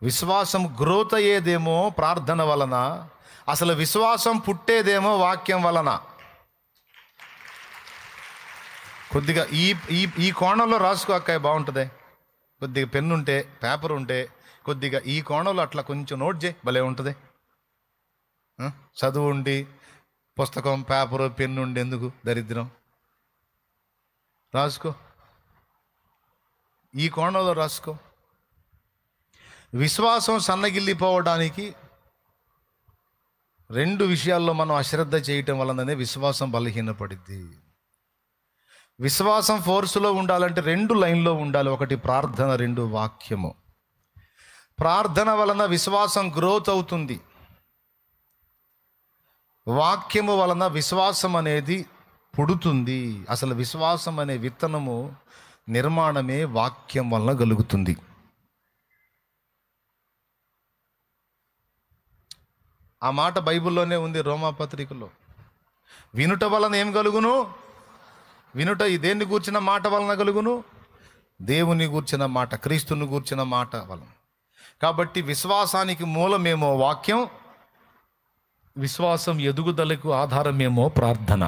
విశ్వాసం గ్రోత్ అయ్యేదేమో ప్రార్థన వలన, అసలు విశ్వాసం పుట్టేదేమో వాక్యం వలన. కొద్దిగా ఈ ఈ ఈ కోణంలో రాసుకో అక్కయ్య, బాగుంటుంది. కొద్దిగా పెన్ను ఉంటే, పేపర్ ఉంటే కొద్దిగా ఈ కోణంలో అట్లా కొంచెం నోట్ చేయి, భలే ఉంటుంది. చదువు ఉండి పుస్తకం, పేపరు, పెన్ను ఉండి ఎందుకు దరిద్రం? రాసుకో, ఈ కోణంలో రాసుకో. విశ్వాసం సన్నగిల్లిపోవడానికి 2 విషయాల్లో మనం అశ్రద్ధ చేయటం వలననే విశ్వాసం బలహీనపడిద్ది. విశ్వాసం ఫోర్సులో ఉండాలంటే 2 లైన్లో ఉండాలి. ఒకటి ప్రార్థన, 2 వాక్యము. ప్రార్థన వలన విశ్వాసం గ్రోత్ అవుతుంది. వాక్యము వలన విశ్వాసం అనేది పుడుతుంది. అసలు విశ్వాసం అనే విత్తనము నిర్మాణమే వాక్యం వలన కలుగుతుంది. ఆ మాట బైబిల్లోనే ఉంది, రోమాపత్రికలో. వినుట వలన ఏం కలుగును? వినుట దేన్ని గూర్చిన మాట వలన కలుగును? దేవుని గూర్చిన మాట, క్రీస్తుని గూర్చిన మాట వలన. కాబట్టి విశ్వాసానికి మూలమేమో వాక్యం, విశ్వాసం ఎదుగుదలకు ఆధారమేమో ప్రార్థన.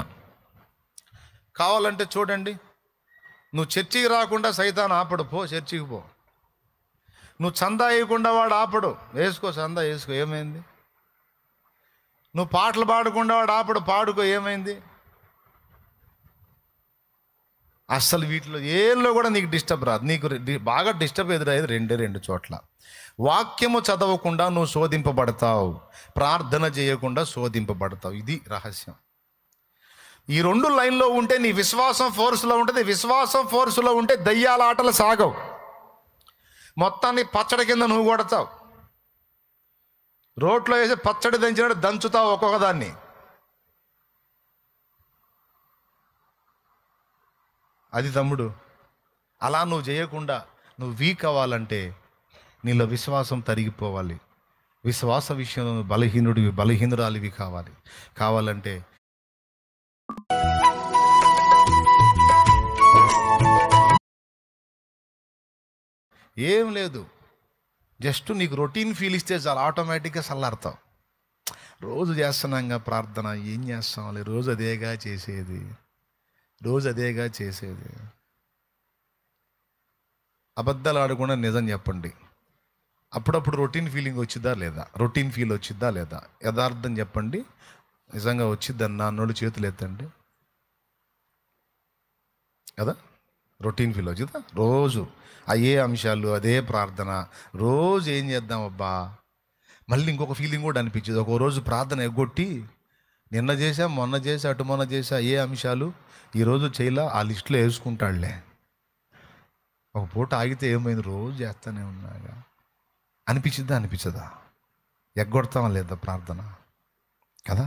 కావాలంటే చూడండి, నువ్వు చర్చికి రాకుండా సైతాన్ ఆపడు, పో చర్చికి పో. నువ్వు చందా వేయకుండా వాడు ఆపడు, వేసుకో చందా వేసుకో, ఏమైంది? నువ్వు పాటలు పాడకుండా వాడు ఆపడు, పాడుకో, ఏమైంది? అస్సలు వీటిలో ఏల్లో కూడా నీకు డిస్టర్బ్ రాదు. నీకు బాగా డిస్టర్బ్ ఎదురయ్యేది 2 చోట్ల. వాక్యము చదవకుండా నువ్వు శోధింపబడతావు, ప్రార్థన చేయకుండా శోధింపబడతావు. ఇది రహస్యం. ఈ 2 లైన్లో ఉంటే నీ విశ్వాసం ఫోర్స్లో ఉంటుంది. విశ్వాసం ఫోర్స్లో ఉంటే దయ్యాల ఆటలు సాగవు. మొత్తాన్ని పచ్చడి కింద నువ్వు కొడతావు. రోట్లో వేసి పచ్చడి దంచినట్టు దంచుతావు ఒక్కొక్క దాన్ని. అది తమ్ముడు, అలా నువ్వు చేయకుండా నువ్వు వీక్ అవ్వాలంటే నీలో విశ్వాసం తరిగిపోవాలి. విశ్వాస విషయంలో బలహీనురాలివి కావాలంటే ఏం లేదు, జస్ట్ నీకు రొటీన్ ఫీల్ ఇస్తే చాలా ఆటోమేటిక్గా చల్లారుతావు. రోజు చేస్తున్నాంగా ప్రార్థన, ఏం చేస్తాం, రోజు అదేగా చేసేది. అబద్ధాలు ఆడకుండా నిజం చెప్పండి. అప్పుడప్పుడు రొటీన్ ఫీలింగ్ వచ్చిద్దా లేదా? రొటీన్ ఫీల్ వచ్చిద్దా లేదా? యథార్థం చెప్పండి, నిజంగా వచ్చిద్దని నోళ్ళు చేతులు ఎత్తండి కదా. రొటీన్ ఫీల్ వచ్చిద్దా? రోజు అయ్యే అంశాలు, అదే ప్రార్థన, రోజు ఏం చేద్దాం అబ్బా, మళ్ళీ ఇంకొక ఫీలింగ్ కూడా అనిపించింది. ఒక రోజు ప్రార్థన ఎగ్గొట్టి నిన్న చేసా, మొన్న చేసా, అటు మొన్న చేసా, ఏ అంశాలు ఈరోజు చేయలా, ఆ లిస్టులో వేసుకుంటాడులే. ఒక పూట ఆగితే ఏమైంది, రోజు చేస్తానే ఉన్నాగా అనిపించదా? ఎగ్గొడతామా లేదా ప్రార్థన కదా?